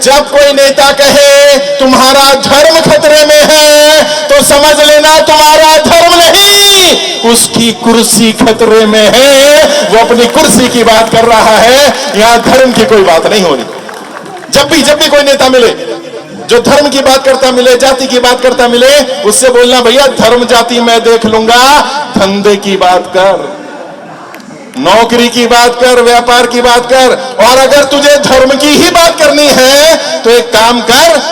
जब कोई नेता कहे तुम्हारा धर्म खतरे में है तो समझ लेना तुम्हारा धर्म नहीं, उसकी कुर्सी खतरे में है। वो अपनी कुर्सी की बात कर रहा है, यहां धर्म की कोई बात नहीं हो रही। जब भी कोई नेता मिले जो धर्म की बात करता मिले, जाति की बात करता मिले, उससे बोलना भैया धर्म जाति मैं देख लूंगा, धंधे की बात कर, नौकरी की बात कर, व्यापार की बात कर। और अगर तुझे धर्म की ही बात करनी है तो एक काम कर,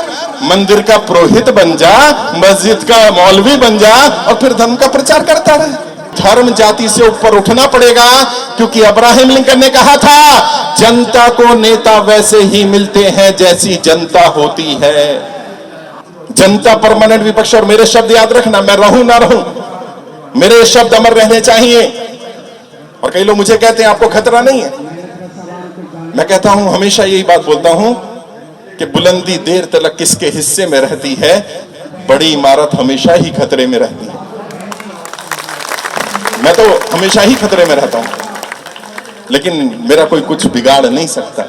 मंदिर का पुरोहित बन जा, मस्जिद का मौलवी बन जा और फिर धर्म का प्रचार करता रहे। धर्म जाति से ऊपर उठना पड़ेगा, क्योंकि अब्राहम लिंकन ने कहा था जनता को नेता वैसे ही मिलते हैं जैसी जनता होती है। जनता परमानेंट विपक्ष। और मेरे शब्द याद रखना, मैं रहूं ना रहूं, मेरे शब्द अमर रहने चाहिए। और कई लोग मुझे कहते हैं आपको खतरा नहीं है। मैं कहता हूं, हमेशा यही बात बोलता हूं कि बुलंदी देर तक किसके हिस्से में रहती है, बड़ी इमारत हमेशा ही खतरे में रहती है। मैं तो हमेशा ही खतरे में रहता हूं, लेकिन मेरा कोई कुछ बिगाड़ नहीं सकता।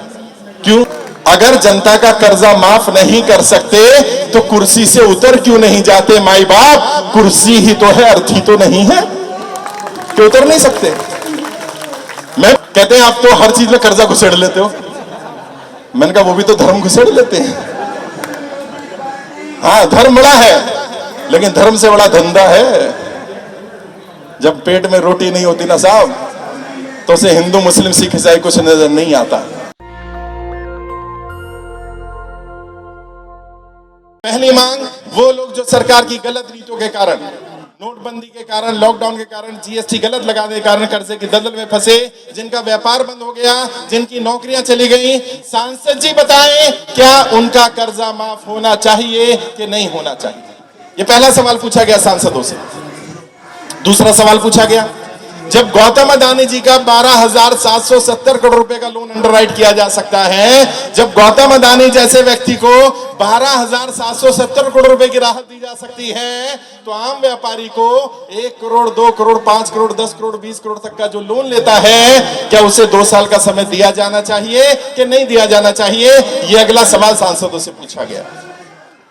क्यों? अगर जनता का कर्जा माफ नहीं कर सकते तो कुर्सी से उतर क्यों नहीं जाते? माई बाप, कुर्सी ही तो है, अर्थी तो नहीं है कि उतर नहीं सकते। मैं कहते हैं आप तो हर चीज में कर्जा घुसेड़ लेते हो। मैंने कहा वो भी तो धर्म घुसेड़ लेते हैं। हाँ, धर्म बड़ा है, लेकिन धर्म से बड़ा धंधा है। जब पेट में रोटी नहीं होती ना साहब, तो उसे हिंदू मुस्लिम सिख ईसाई कुछ नजर नहीं आता। पहली मांग, वो लोग जो सरकार की गलत नीतियों के कारण, नोटबंदी के कारण, लॉकडाउन के कारण, जीएसटी गलत लगाने के कारण कर्जे की दलदल में फंसे, जिनका व्यापार बंद हो गया, जिनकी नौकरियां चली गई, सांसद जी बताएं क्या उनका कर्जा माफ होना चाहिए कि नहीं होना चाहिए? ये पहला सवाल पूछा गया सांसदों से। दूसरा सवाल पूछा गया, जब गौतम अडानी जी का 12,770 करोड़ रुपए का लोन अंडरराइट किया जा सकता है, जब गौतम अडानी जैसे व्यक्ति को 12,770 करोड़ रुपए की राहत दी जा सकती है, तो आम व्यापारी को 1 करोड़, 2 करोड़, 5 करोड़, 10 करोड़, 20 करोड़ तक का जो लोन लेता है, क्या उसे 2 साल का समय दिया जाना चाहिए कि नहीं दिया जाना चाहिए? यह अगला सवाल सांसदों से पूछा गया।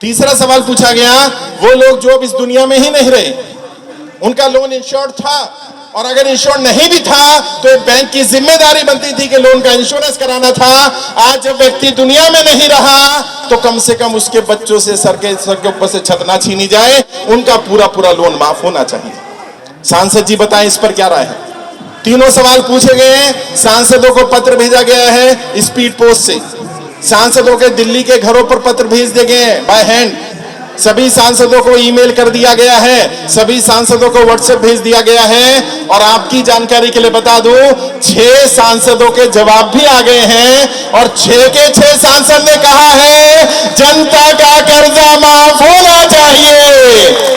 तीसरा सवाल पूछा गया, वो लोग जो अब इस दुनिया में ही नहीं रहे, उनका लोन इंश्योर्ड था, और अगर इंश्योर नहीं भी था तो एक बैंक की जिम्मेदारी बनती थी कि लोन का इंश्योरेंस कराना था। आज जब व्यक्ति दुनिया में नहीं रहा तो कम से कम उसके बच्चों से सर के ऊपर से छत ना छीनी जाए, उनका पूरा लोन माफ होना चाहिए। सांसद जी बताएं इस पर क्या राय है? तीनों सवाल पूछे गए। सांसदों को पत्र भेजा गया है स्पीड पोस्ट से, सांसदों के दिल्ली के घरों पर पत्र भेज दिए गए हैं बाय हैंड, सभी सांसदों को ईमेल कर दिया गया है, सभी सांसदों को व्हाट्सएप भेज दिया गया है। और आपकी जानकारी के लिए बता दूं, 6 सांसदों के जवाब भी आ गए हैं, और 6 के 6 सांसद ने कहा है जनता का कर्जा माफ होना चाहिए।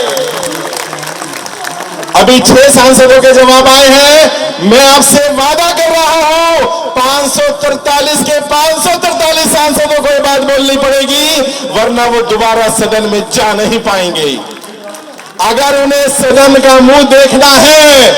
अभी 6 सांसदों के जवाब आए हैं। मैं आपसे वादा कर रहा हूं 543 के 543 सांसदों को यह बात बोलनी पड़ेगी, वरना वो दोबारा सदन में जा नहीं पाएंगे। अगर उन्हें सदन का मुंह देखना है,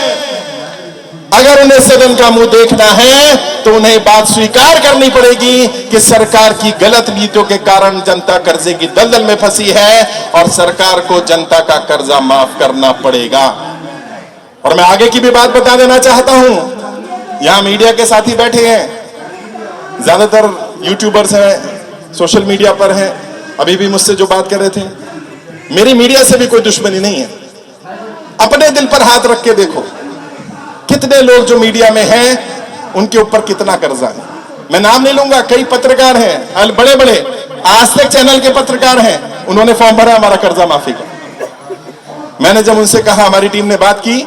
अगर उन्हें सदन का मुंह देखना है तो उन्हें बात स्वीकार करनी पड़ेगी कि सरकार की गलत नीतियों के कारण जनता कर्जे की दलदल में फंसी है, और सरकार को जनता का कर्जा माफ करना पड़ेगा। और मैं आगे की भी बात बता देना चाहता हूं, यहां मीडिया के साथी बैठे हैं, ज्यादातर यूट्यूबर्स हैं, सोशल मीडिया पर हैं, अभी भी मुझसे जो बात कर रहे थे, मेरी मीडिया से भी कोई दुश्मनी नहीं है। अपने दिल पर हाथ रख के देखो, कितने लोग जो मीडिया में हैं उनके ऊपर कितना कर्जा है। मैं नाम नहीं लूंगा, कई पत्रकार हैं, बड़े बड़े आज तक चैनल के पत्रकार हैं, उन्होंने फॉर्म भरा हमारा कर्जा माफी का। मैंने जब उनसे कहा, हमारी टीम ने बात की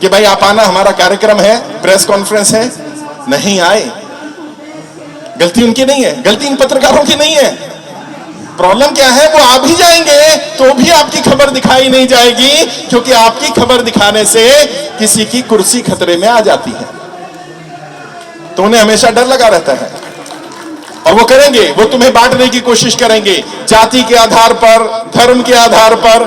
कि भाई आप आना, हमारा कार्यक्रम है, प्रेस कॉन्फ्रेंस है, नहीं आए। गलती उनकी नहीं है, गलती इन पत्रकारों की नहीं है। प्रॉब्लम क्या है, वो आ भी जाएंगे तो भी आपकी खबर दिखाई नहीं जाएगी, क्योंकि आपकी खबर दिखाने से किसी की कुर्सी खतरे में आ जाती है, तो उन्हें हमेशा डर लगा रहता है। और वो करेंगे, वो तुम्हें बांटने की कोशिश करेंगे, जाति के आधार पर, धर्म के आधार पर।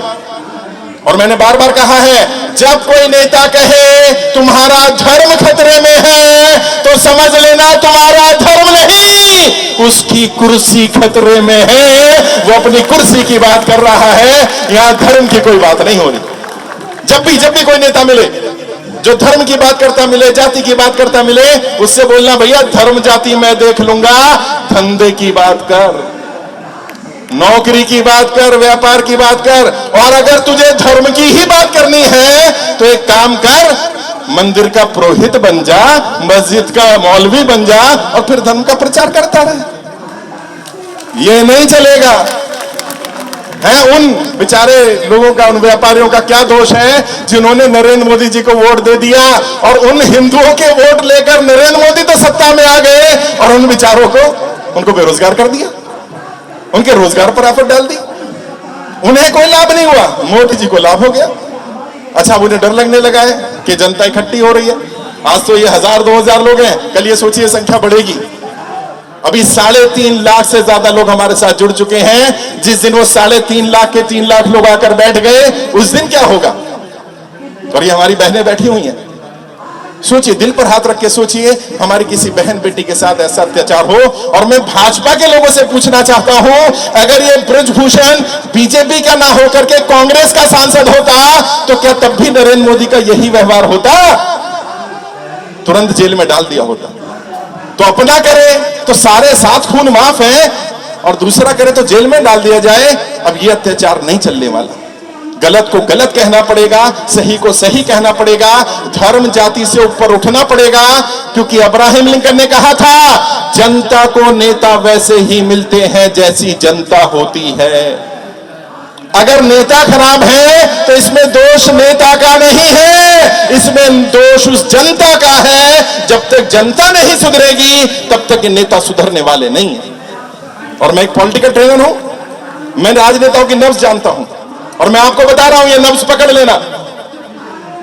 और मैंने बार बार कहा है, जब कोई नेता कहे तुम्हारा धर्म खतरे में है तो समझ लेना तुम्हारा धर्म नहीं, उसकी कुर्सी खतरे में है। वो अपनी कुर्सी की बात कर रहा है, यहां धर्म की कोई बात नहीं हो रही। जब भी कोई नेता मिले जो धर्म की बात करता मिले, जाति की बात करता मिले, उससे बोलना भैया धर्म जाति मैं देख लूंगा, धंधे की बात कर, नौकरी की बात कर, व्यापार की बात कर। और अगर तुझे धर्म की ही बात करनी है तो एक काम कर, मंदिर का पुरोहित बन जा, मस्जिद का मौलवी बन जा और फिर धर्म का प्रचार करता रहे। ये नहीं चलेगा। है उन बेचारे लोगों का, उन व्यापारियों का क्या दोष है जिन्होंने नरेंद्र मोदी जी को वोट दे दिया, और उन हिंदुओं के वोट लेकर नरेंद्र मोदी तो सत्ता में आ गए और उन बेचारों को, उनको बेरोजगार कर दिया, उनके रोजगार पर आफत डाल दी। उन्हें कोई लाभ नहीं हुआ, मोदी जी को लाभ हो गया। अच्छा, अब उन्हें डर लगने लगा है कि जनता इकट्ठी हो रही है। आज तो ये 1000-2000 लोग हैं, कल ये सोचिए संख्या बढ़ेगी। अभी 3.5 लाख से ज्यादा लोग हमारे साथ जुड़ चुके हैं। जिस दिन वो 3.5 लाख के 3 लाख लोग आकर बैठ गए, उस दिन क्या होगा। और ये हमारी बहनें बैठी हुई हैं, सोचिए, दिल पर हाथ रख के सोचिए, हमारी किसी बहन बेटी के साथ ऐसा अत्याचार हो। और मैं भाजपा के लोगों से पूछना चाहता हूं, अगर ये ब्रजभूषण बीजेपी का ना होकर के कांग्रेस का सांसद होता तो क्या तब भी नरेंद्र मोदी का यही व्यवहार होता? तुरंत जेल में डाल दिया होता। तो अपना करे तो सारे 7 खून माफ है, और दूसरा करे तो जेल में डाल दिया जाए। अब ये अत्याचार नहीं चलने वाला। गलत को गलत कहना पड़ेगा, सही को सही कहना पड़ेगा, धर्म जाति से ऊपर उठना पड़ेगा। क्योंकि अब्राहम लिंकन ने कहा था, जनता को नेता वैसे ही मिलते हैं जैसी जनता होती है। अगर नेता खराब है तो इसमें दोष नेता का नहीं है, इसमें दोष उस जनता का है। जब तक जनता नहीं सुधरेगी तब तक नेता सुधरने वाले नहीं है। और मैं एक पॉलिटिकल ट्रेनर हूं, मैं राजनेताओं की नब्ज जानता हूं, और मैं आपको बता रहा हूं, ये नब्ज पकड़ लेना।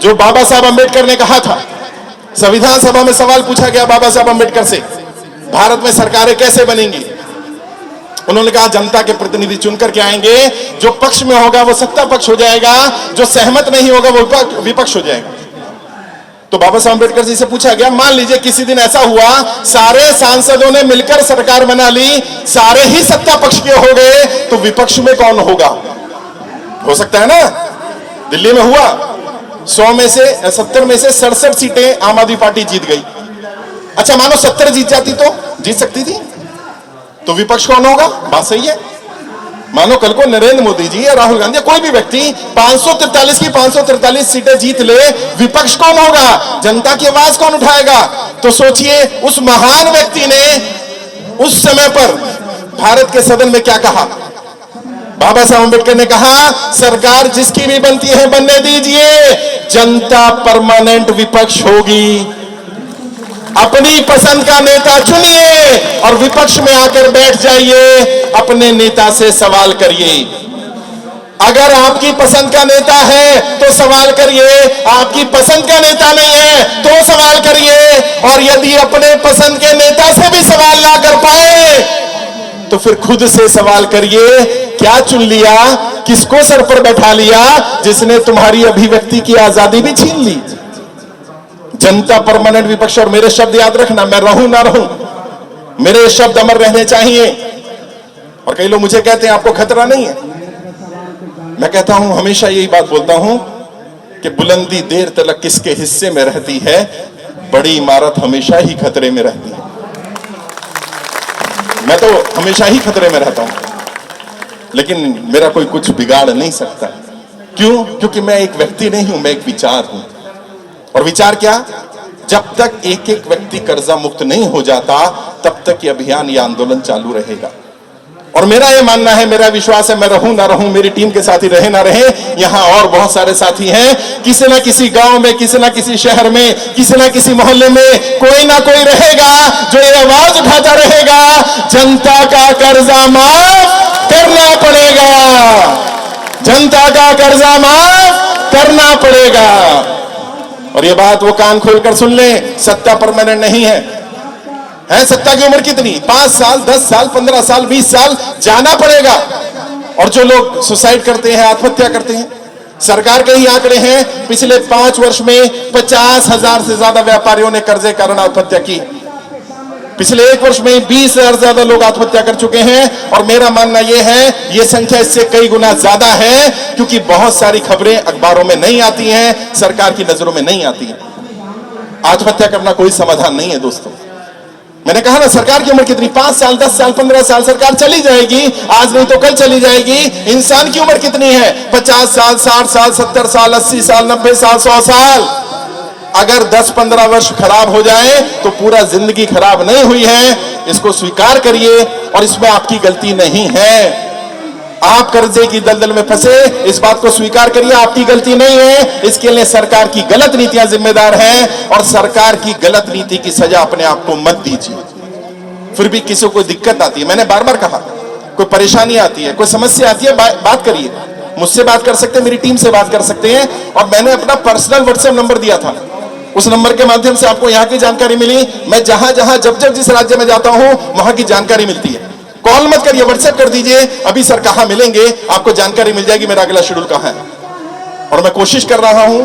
जो बाबा साहब अंबेडकर ने कहा था, संविधान सभा में सवाल पूछा गया बाबा साहब अंबेडकर से, भारत में सरकारें कैसे बनेंगी। उन्होंने कहा, जनता के प्रतिनिधि चुनकर के आएंगे, जो पक्ष में होगा वो सत्ता पक्ष हो जाएगा, जो सहमत नहीं होगा वो विपक्ष हो जाएगा। तो बाबा साहब अंबेडकर जी से पूछा गया, मान लीजिए किसी दिन ऐसा हुआ, सारे सांसदों ने मिलकर सरकार बना ली, सारे ही सत्ता पक्ष के हो गए, तो विपक्ष में कौन होगा? हो सकता है ना, दिल्ली में हुआ, 100 में से 70 में से 67 सीटें आम आदमी पार्टी जीत गई। अच्छा, मानो 70 जीत जाती तो जीत सकती थी, तो विपक्ष कौन होगा? बात सही है। मानो कल को नरेंद्र मोदी जी या राहुल गांधी या कोई भी व्यक्ति 543 की 543 सीटें जीत ले, विपक्ष कौन होगा? जनता की आवाज कौन उठाएगा? तो सोचिए, उस महान व्यक्ति ने उस समय पर भारत के सदन में क्या कहा। बाबा साहब अंबेडकर ने कहा, सरकार जिसकी भी बनती है बनने दीजिए, जनता परमानेंट विपक्ष होगी। अपनी पसंद का नेता चुनिए और विपक्ष में आकर बैठ जाइए, अपने नेता से सवाल करिए। अगर आपकी पसंद का नेता है तो सवाल करिए, आपकी पसंद का नेता नहीं है तो सवाल करिए। और यदि अपने पसंद के नेता से भी सवाल ना कर पाए तो फिर खुद से सवाल करिए, क्या चुन लिया, किसको सर पर बैठा लिया, जिसने तुम्हारी अभिव्यक्ति की आजादी भी छीन ली। जनता परमानेंट विपक्ष। और मेरे शब्द याद रखना, मैं रहूं ना रहूं, मेरे शब्द अमर रहने चाहिए। और कई लोग मुझे कहते हैं आपको खतरा नहीं है, मैं कहता हूं, हमेशा यही बात बोलता हूं कि बुलंदी देर तक किसके हिस्से में रहती है, बड़ी इमारत हमेशा ही खतरे में रहती है। मैं तो हमेशा ही खतरे में रहता हूं, लेकिन मेरा कोई कुछ बिगाड़ नहीं सकता। क्यों? क्योंकि मैं एक व्यक्ति नहीं हूं, मैं एक विचार हूं। और विचार क्या? जब तक एक एक व्यक्ति कर्जा मुक्त नहीं हो जाता तब तक ये अभियान, ये आंदोलन चालू रहेगा। और मेरा ये मानना है, मेरा विश्वास है, मैं रहूं ना रहूं, मेरी टीम के साथी रहे ना रहे, यहां और बहुत सारे साथी हैं, किसी ना किसी गांव में, किसी ना किसी शहर में, किसी ना किसी मोहल्ले में कोई ना कोई रहेगा जो ये आवाज उठाता रहेगा, जनता का कर्जा माफ करना पड़ेगा, जनता का कर्जा माफ करना पड़ेगा। और ये बात वो कान खोलकर सुन ले, सत्ता परमानेंट नहीं है। सत्ता की उम्र कितनी? 5 साल, 10 साल, 15 साल, 20 साल जाना पड़ेगा। और जो लोग सुसाइड करते हैं, आत्महत्या करते हैं, सरकार के ही आंकड़े हैं, पिछले 5 वर्ष में 50,000 से ज्यादा व्यापारियों ने कर्जे के कारण आत्महत्या की। पिछले 1 वर्ष में 20,000 से ज्यादा लोग आत्महत्या कर चुके हैं। और मेरा मानना यह है, यह संख्या इससे कई गुना ज्यादा है, क्योंकि बहुत सारी खबरें अखबारों में नहीं आती हैं, सरकार की नजरों में नहीं आती हैं। आत्महत्या करना कोई समाधान नहीं है दोस्तों। मैंने कहा ना, सरकार की उम्र कितनी, 5 साल, 10 साल, 15 साल सरकार चली जाएगी, आज नहीं तो कल चली जाएगी। इंसान की उम्र कितनी है, 50 साल, 60 साल, 70 साल, 80 साल, 90 साल, 100 साल। अगर 10-15 वर्ष खराब हो जाए तो पूरा जिंदगी खराब नहीं हुई है, इसको स्वीकार करिए। और इसमें आपकी गलती नहीं है, आप कर्जे की दलदल में फंसे, इस बात को स्वीकार करिए, आपकी गलती नहीं है। इसके लिए सरकार की गलत नीतियां जिम्मेदार हैं, और सरकार की गलत नीति की सजा अपने आप को मत दीजिए। फिर भी किसी को दिक्कत आती है, मैंने बार बार कहा, कोई परेशानी आती है, कोई समस्या आती है, बात करिए। मुझसे बात कर सकते हैं, मेरी टीम से बात कर सकते हैं। और मैंने अपना पर्सनल व्हाट्सएप नंबर दिया था, उस नंबर के माध्यम से आपको यहां की जानकारी मिली। मैं जहां जहां जब जब जिस राज्य में जाता हूं वहां की जानकारी मिलती है। कॉल मत करिए, व्हाट्सएप कर दीजिए, अभी सर कहां मिलेंगे, आपको जानकारी मिल जाएगी, मेरा अगला शेड्यूल कहां है। और मैं कोशिश कर रहा हूं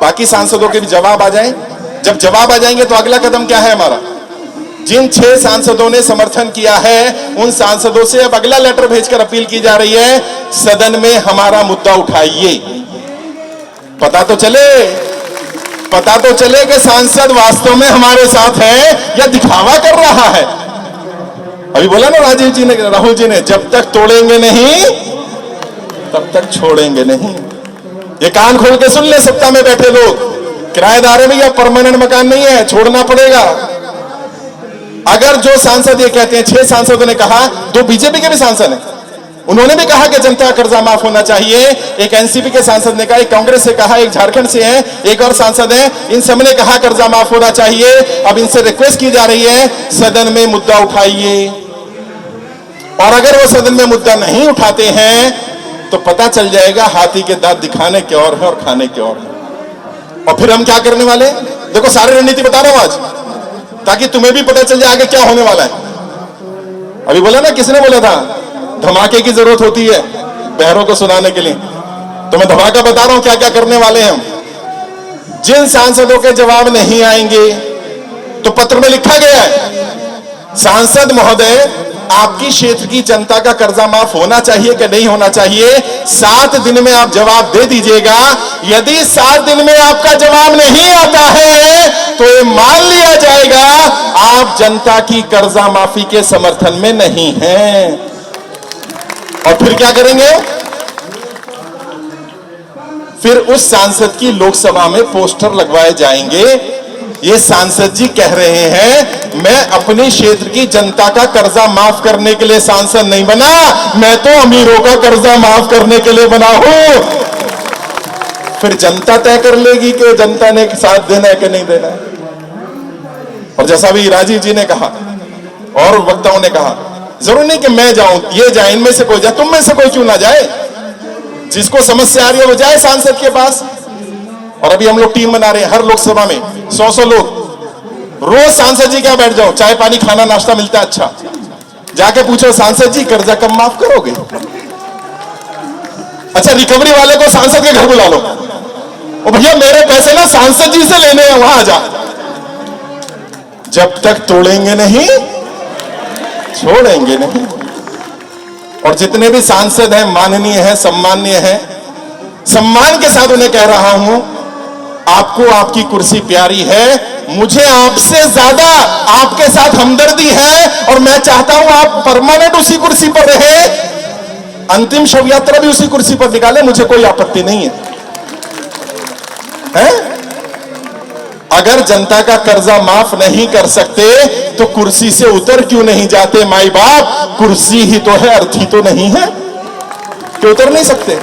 बाकी सांसदों के भी जवाब आ जाएं। जब जवाब आ जाएंगे तो अगला कदम क्या है हमारा, जिन 6 सांसदों ने समर्थन किया है उन सांसदों से अब अगला लेटर भेजकर अपील की जा रही है, सदन में हमारा मुद्दा उठाइए। पता तो चले कि सांसद वास्तव में हमारे साथ है या दिखावा कर रहा है। अभी बोला ना राहुल जी ने, जब तक तोड़ेंगे नहीं तब तक छोड़ेंगे नहीं। ये कान खोल के सुन ले सत्ता में बैठे लोग, किराएदार है भैया, परमानेंट मकान नहीं है, छोड़ना पड़ेगा। अगर जो सांसद ये कहते हैं, 6 सांसदों ने कहा, 2 बीजेपी के भी सांसद हैं, उन्होंने भी कहा कि जनता का कर्जा माफ होना चाहिए। एक एनसीपी के सांसद ने कहा, एक कांग्रेस से कहा, एक झारखंड से है, एक और सांसद है, इन सब ने कहा कर्जा माफ होना चाहिए। अब इनसे रिक्वेस्ट की जा रही है, सदन में मुद्दा उठाइए। और अगर वो सदन में मुद्दा नहीं उठाते हैं तो पता चल जाएगा हाथी के दांत दिखाने के और है और खाने के और है। और फिर हम क्या करने वाले, देखो सारी रणनीति बता रहा हूं आज, ताकि तुम्हें भी पता चल जाए आगे क्या होने वाला है। अभी बोला ना, किसने बोला था धमाके की जरूरत होती है बहरों को सुनाने के लिए, तो मैं धमाका बता रहा हूं क्या क्या करने वाले हैं हम। जिन सांसदों के जवाब नहीं आएंगे, तो पत्र में लिखा गया है, सांसद महोदय आपकी क्षेत्र की जनता का कर्जा माफ होना चाहिए कि नहीं होना चाहिए, 7 दिन में आप जवाब दे दीजिएगा। यदि 7 दिन में आपका जवाब नहीं आता है तो ये मान लिया जाएगा आप जनता की कर्जा माफी के समर्थन में नहीं हैं। और फिर क्या करेंगे, फिर उस सांसद की लोकसभा में पोस्टर लगवाए जाएंगे, ये सांसद जी कह रहे हैं मैं अपने क्षेत्र की जनता का कर्जा माफ करने के लिए सांसद नहीं बना, मैं तो अमीरों का कर्जा माफ करने के लिए बना हूं। फिर जनता तय कर लेगी कि जनता ने साथ देना है कि नहीं देना है। और जैसा भी राजीव जी ने कहा और वक्ताओं ने कहा, जरूर नहीं कि मैं जाऊं, ये जाए, इनमें से कोई जाए, तुम में से कोई क्यों ना जाए, जिसको समस्या आ रही है वो जाए सांसद के पास। और अभी हम लोग टीम बना रहे हैं, हर लोकसभा में 100 लोग, रोज सांसद जी क्या बैठ जाओ, चाय पानी खाना नाश्ता मिलता है, अच्छा जाके पूछो सांसद जी कर्जा कब माफ करोगे। अच्छा रिकवरी वाले को सांसद के घर बुला लो, और भैया मेरे पैसे ना सांसद जी से लेने हैं, वहां जा। जब तक तोड़ेंगे नहीं छोड़ेंगे नहीं। और जितने भी सांसद हैं माननीय हैं, सम्माननीय हैं, सम्मान के साथ उन्हें कह रहा हूं, आपको आपकी कुर्सी प्यारी है, मुझे आपसे ज्यादा आपके साथ हमदर्दी है, और मैं चाहता हूं आप परमानेंट उसी कुर्सी पर रहे, अंतिम शव यात्रा भी उसी कुर्सी पर निकाले, मुझे कोई आपत्ति नहीं है, हैं? अगर जनता का कर्जा माफ नहीं कर सकते तो कुर्सी से उतर क्यों नहीं जाते माई बाप, कुर्सी ही तो है, अर्थी तो नहीं है कि उतर नहीं सकते।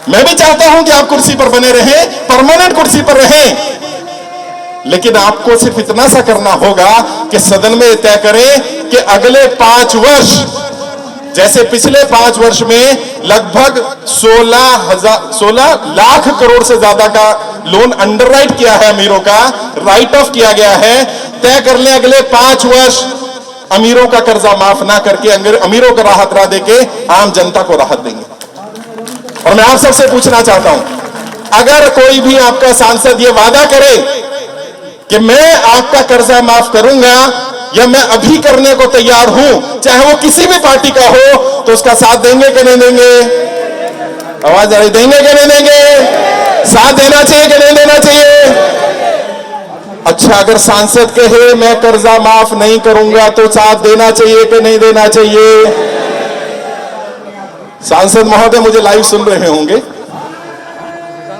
मैं भी चाहता हूं कि आप कुर्सी पर बने रहें, परमानेंट कुर्सी पर रहें, लेकिन आपको सिर्फ इतना सा करना होगा कि सदन में तय करें कि अगले 5 वर्ष, जैसे पिछले 5 वर्ष में लगभग 16 लाख करोड़ से ज्यादा का लोन अंडरराइट किया है, अमीरों का राइट ऑफ किया गया है, तय कर लें अगले 5 वर्ष अमीरों का कर्जा माफ ना करके अमीरों को राहत देके आम जनता को राहत देंगे। और मैं आप सबसे पूछना चाहता हूं, अगर कोई भी आपका सांसद ये वादा करे कि मैं आपका कर्जा माफ करूंगा या मैं अभी करने को तैयार हूं, चाहे वो किसी भी पार्टी का हो, तो उसका साथ देंगे कि नहीं देंगे? आवाज आ रही, देंगे कि नहीं देंगे? साथ देना चाहिए कि नहीं देना चाहिए? अच्छा, अगर सांसद कहे मैं कर्जा माफ नहीं करूंगा तो साथ देना चाहिए कि नहीं देना चाहिए? सांसद महोदय मुझे लाइव सुन रहे होंगे,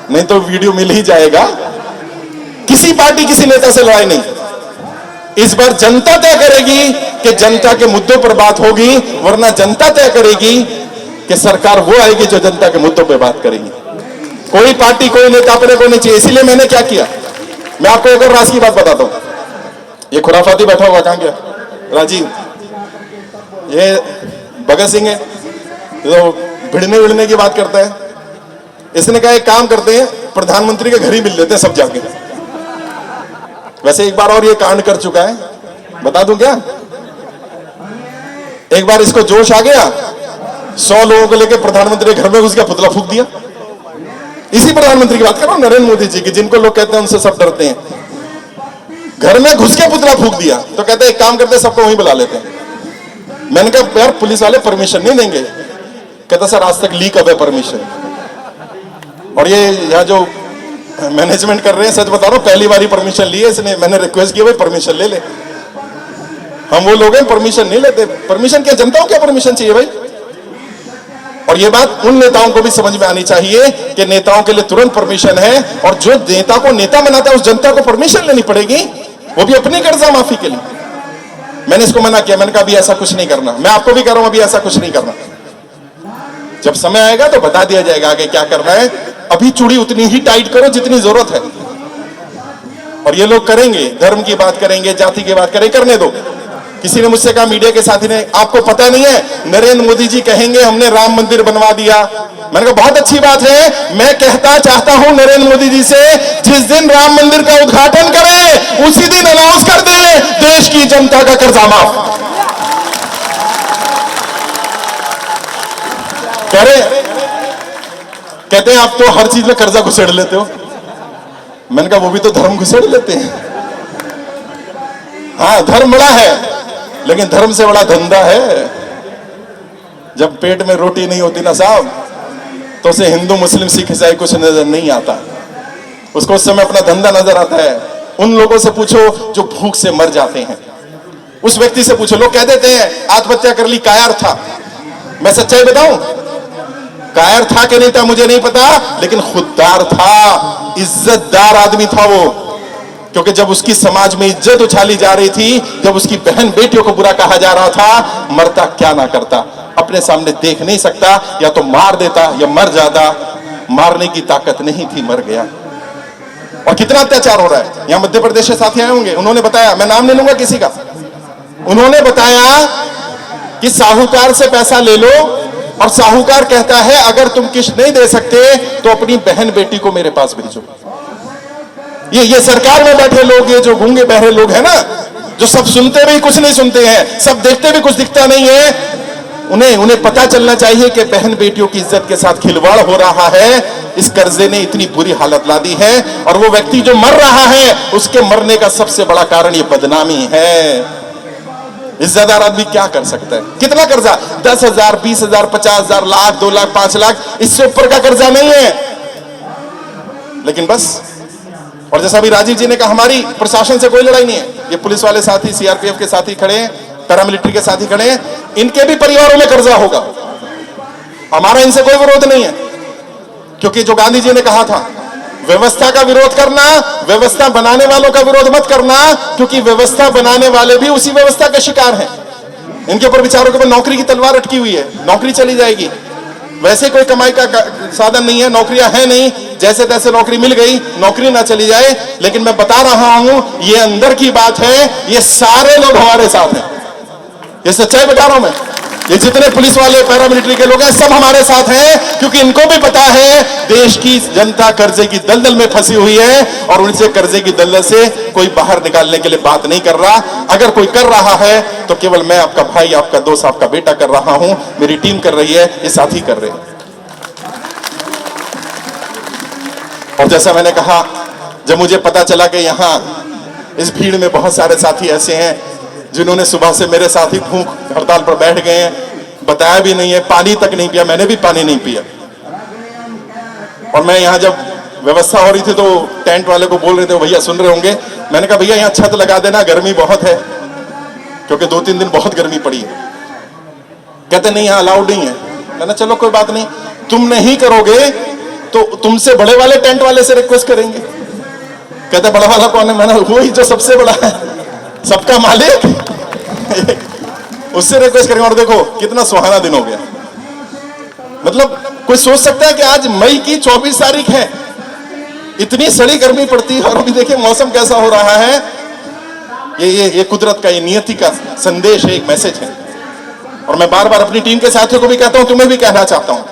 नहीं तो वीडियो मिल ही जाएगा। किसी पार्टी किसी नेता से लड़ाई नहीं, इस बार जनता तय करेगी कि जनता के मुद्दों पर बात होगी, वरना जनता तय करेगी कि सरकार वो आएगी जो जनता के मुद्दों पर बात करेगी। कोई पार्टी कोई नेता अपने को नहीं चाहिए। इसीलिए मैंने क्या किया, मैं आपको एक और राज की बात बताता हूं। ये खुराफाती बैठा हुआ कहां गया? राजीव, ये भगत सिंह है, तो भिड़ने विड़ने की बात करता है। इसने कहा एक काम करते हैं, प्रधानमंत्री के घर ही मिल लेते हैं सब जाके। वैसे एक बार और ये कांड कर चुका है, बता दूं क्या? एक बार इसको जोश आ गया, 100 लोगों को लेकर प्रधानमंत्री के घर में घुस गया, पुतला फूंक दिया। इसी प्रधानमंत्री की बात कर रहा हूं, नरेंद्र मोदी जी की, जिनको लोग कहते हैं उनसे सब डरते हैं। घर में घुस के पुतला फूंक दिया, तो कहते हैं एक काम करते हैं, सबको वहीं बुला लेते हैं। मैंने कहा यार पुलिस वाले परमिशन नहीं देंगे। कहता सर आज तक लीक अब है परमिशन। और ये यहाँ जो मैनेजमेंट कर रहे हैं, सच बता रहा हूं, पहली बार ही परमिशन ली है इसने। मैंने रिक्वेस्ट किया भाई परमिशन ले ले। हम वो लोग हैं परमिशन नहीं लेते। परमिशन क्या, जनता को क्या परमिशन चाहिए भाई? और ये बात उन नेताओं को भी समझ में आनी चाहिए कि नेताओं के लिए तुरंत परमिशन है, और जो नेता को नेता बनाता है उस जनता को परमिशन लेनी पड़ेगी, वो भी अपनी कर्जा माफी के लिए। मैंने इसको मना किया, मैंने कहा अभी ऐसा कुछ नहीं करना। मैं आपको भी कह रहा हूं अभी ऐसा कुछ नहीं करना, जब समय आएगा तो बता दिया जाएगा आगे क्या करना है। अभी चूड़ी उतनी ही टाइट करो जितनी जरूरत है। और ये लोग करेंगे, धर्म की बात करेंगे, जाति की बात करेंगे, करने दो। किसी ने मुझसे कहा, मीडिया के साथी ने, आपको पता नहीं है नरेंद्र मोदी जी कहेंगे हमने राम मंदिर बनवा दिया। मैंने कहा बहुत अच्छी बात है, मैं कहता चाहता हूं नरेंद्र मोदी जी से, जिस दिन राम मंदिर का उद्घाटन करें उसी दिन अनाउंस कर दें देश की जनता का कर्जा माफ। कह रहे कहते हैं आप तो हर चीज में कर्जा घुसेड़ लेते हो। मैंने कहा वो भी तो धर्म घुसेड़ लेते हैं। हाँ धर्म बड़ा है, लेकिन धर्म से बड़ा धंधा है। जब पेट में रोटी नहीं होती ना साहब, तो उसे हिंदू मुस्लिम सिख ईसाई कुछ नजर नहीं आता, उसको उस समय अपना धंधा नजर आता है। उन लोगों से पूछो जो भूख से मर जाते हैं, उस व्यक्ति से पूछो। लोग कह देते हैं आत्महत्या कर ली, कायर था। मैं सच्चाई बताऊं, कायर था कि नहीं था मुझे नहीं पता, लेकिन खुददार था, इज्जतदार आदमी था वो। क्योंकि जब उसकी समाज में इज्जत उछाली जा रही थी, जब उसकी बहन बेटियों को बुरा कहा जा रहा था, मरता क्या ना करता, अपने सामने देख नहीं सकता, या तो मार देता या मर जाता। मारने की ताकत नहीं थी, मर गया। और कितना अत्याचार हो रहा है। यहां मध्य प्रदेश से साथी आए होंगे, उन्होंने बताया, मैं नाम नहीं लूंगा किसी का, उन्होंने बताया कि साहूकार से पैसा ले लो, और साहूकार कहता है अगर तुम किस्त नहीं दे सकते तो अपनी बहन बेटी को मेरे पास भेजो। ये सरकार में बैठे लोग, ये जो गूंगे बहरे लोग हैं ना, जो सब सुनते भी कुछ नहीं सुनते हैं, सब देखते भी कुछ दिखता नहीं है, उन्हें पता चलना चाहिए कि बहन बेटियों की इज्जत के साथ खिलवाड़ हो रहा है। इस कर्जे ने इतनी बुरी हालत ला दी है, और वो व्यक्ति जो मर रहा है उसके मरने का सबसे बड़ा कारण ये बदनामी है। इज्जतदार आदमी क्या कर सकता है? कितना कर्जा? 10,000, 20,000, 50,000, लाख, 2 लाख, 5 लाख, इससे ऊपर का कर्जा नहीं है। लेकिन बस, और जैसा भी राजीव जी ने कहा, हमारी प्रशासन से कोई लड़ाई नहीं है। ये पुलिस वाले साथी, सीआरपीएफ के साथी खड़े हैं, पैरामिलिट्री के साथी खड़े हैं, इनके भी परिवारों में कर्जा होगा। हमारा इनसे कोई विरोध नहीं है, क्योंकि जो गांधी जी ने कहा था, व्यवस्था का विरोध करना, व्यवस्था बनाने वालों का विरोध मत करना, क्योंकि व्यवस्था बनाने वाले भी उसी व्यवस्था के शिकार हैं। इनके ऊपर बेचारों के ऊपर नौकरी की तलवार अटकी हुई है, नौकरी चली जाएगी। वैसे कोई कमाई का साधन नहीं है, नौकरियां है नहीं, जैसे तैसे नौकरी मिल गई, नौकरी ना चली जाए। लेकिन मैं बता रहा हूं, ये अंदर की बात है, ये सारे लोग हमारे साथ हैं, ये सच्चाई बता रहा हूं मैं। ये जितने पुलिस वाले, पैरामिलिट्री के लोग हैं, सब हमारे साथ हैं, क्योंकि इनको भी पता है देश की जनता कर्जे की दलदल में फंसी हुई है, और उनसे कर्जे की दलदल से कोई बाहर निकालने के लिए बात नहीं कर रहा। अगर कोई कर रहा है तो केवल मैं, आपका भाई, आपका दोस्त, आपका बेटा कर रहा हूं, मेरी टीम कर रही है, ये साथी कर रहे हैं। और जैसा मैंने कहा, जब मुझे पता चला कि यहाँ इस भीड़ में बहुत सारे साथी ऐसे हैं जिन्होंने सुबह से मेरे साथ ही भूख हड़ताल पर बैठ गए हैं, बताया भी नहीं है, पानी तक नहीं पिया, मैंने भी पानी नहीं पिया। और मैं यहाँ जब व्यवस्था हो रही थी तो टेंट वाले को बोल रहे थे, भैया सुन रहे होंगे, मैंने कहा भैया यहाँ छत लगा देना, गर्मी बहुत है, क्योंकि 2-3 दिन बहुत गर्मी पड़ी है। कहते नहीं यहाँ अलाउड नहीं है। मैंने चलो कोई बात नहीं, तुम नहीं करोगे तो तुमसे बड़े वाले टेंट वाले से रिक्वेस्ट करेंगे। कहते बड़ा वाला कौन है? मैंने वही जो सबसे बड़ा है, सबका मालिक उससे रिक्वेस्ट करेंगे। और देखो कितना सुहाना दिन हो गया। मतलब कोई सोच सकता है कि आज मई की 24 तारीख है, इतनी सड़ी गर्मी पड़ती है और अभी देखिए मौसम कैसा हो रहा है। ये कुदरत का, ये नियति का संदेश है, एक मैसेज है। और मैं बार बार अपनी टीम के साथियों को भी कहता हूं, तुम्हें भी कहना चाहता हूं,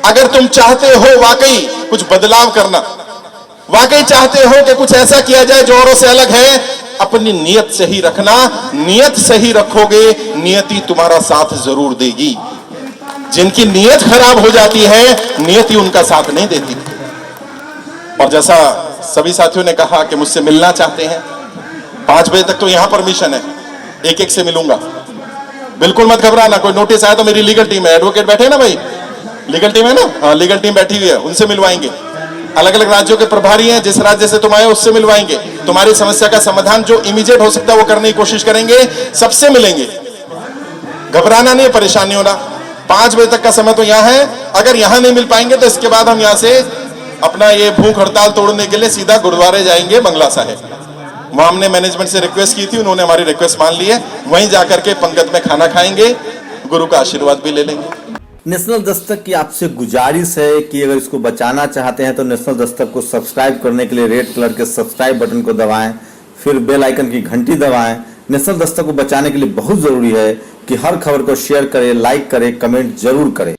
अगर तुम चाहते हो वाकई कुछ बदलाव करना, वाकई चाहते हो कि कुछ ऐसा किया जाए जो औरों से अलग है, अपनी नियत सही रखना। नियत सही रखोगे, नियति तुम्हारा साथ जरूर देगी। जिनकी नियत खराब हो जाती है, नियति उनका साथ नहीं देती। और जैसा सभी साथियों ने कहा कि मुझसे मिलना चाहते हैं, 5 बजे तक तो यहां परमिशन है, एक से मिलूंगा। बिल्कुल मत घबराना, कोई नोटिस आया तो मेरी लीगल टीम है, एडवोकेट बैठे ना भाई, लीगल टीम है ना, हाँ लीगल टीम बैठी हुई है, उनसे मिलवाएंगे। अलग अलग राज्यों के प्रभारी हैं, जिस राज्य से तुम आए उससे मिलवाएंगे। तुम्हारी समस्या का समाधान जो इमीडिएट हो सकता है वो करने की कोशिश करेंगे, सबसे मिलेंगे। घबराना नहीं, परेशान नहीं होना। 5 बजे तक का समय तो यहाँ है। अगर यहाँ नहीं मिल पाएंगे तो इसके बाद हम यहाँ से अपना ये भूख हड़ताल तोड़ने के लिए सीधा गुरुद्वारे जाएंगे बंगला साहिब। वहां हमने मैनेजमेंट से रिक्वेस्ट की थी, उन्होंने हमारी रिक्वेस्ट मान ली है। वहीं जाकर के पंगत में खाना खाएंगे, गुरु का आशीर्वाद भी ले लेंगे। नेशनल दस्तक की आपसे गुजारिश है कि अगर इसको बचाना चाहते हैं तो नेशनल दस्तक को सब्सक्राइब करने के लिए रेड कलर के सब्सक्राइब बटन को दबाएं, फिर बेल आइकन की घंटी दबाएं। नेशनल दस्तक को बचाने के लिए बहुत जरूरी है कि हर खबर को शेयर करें, लाइक करें, कमेंट जरूर करें।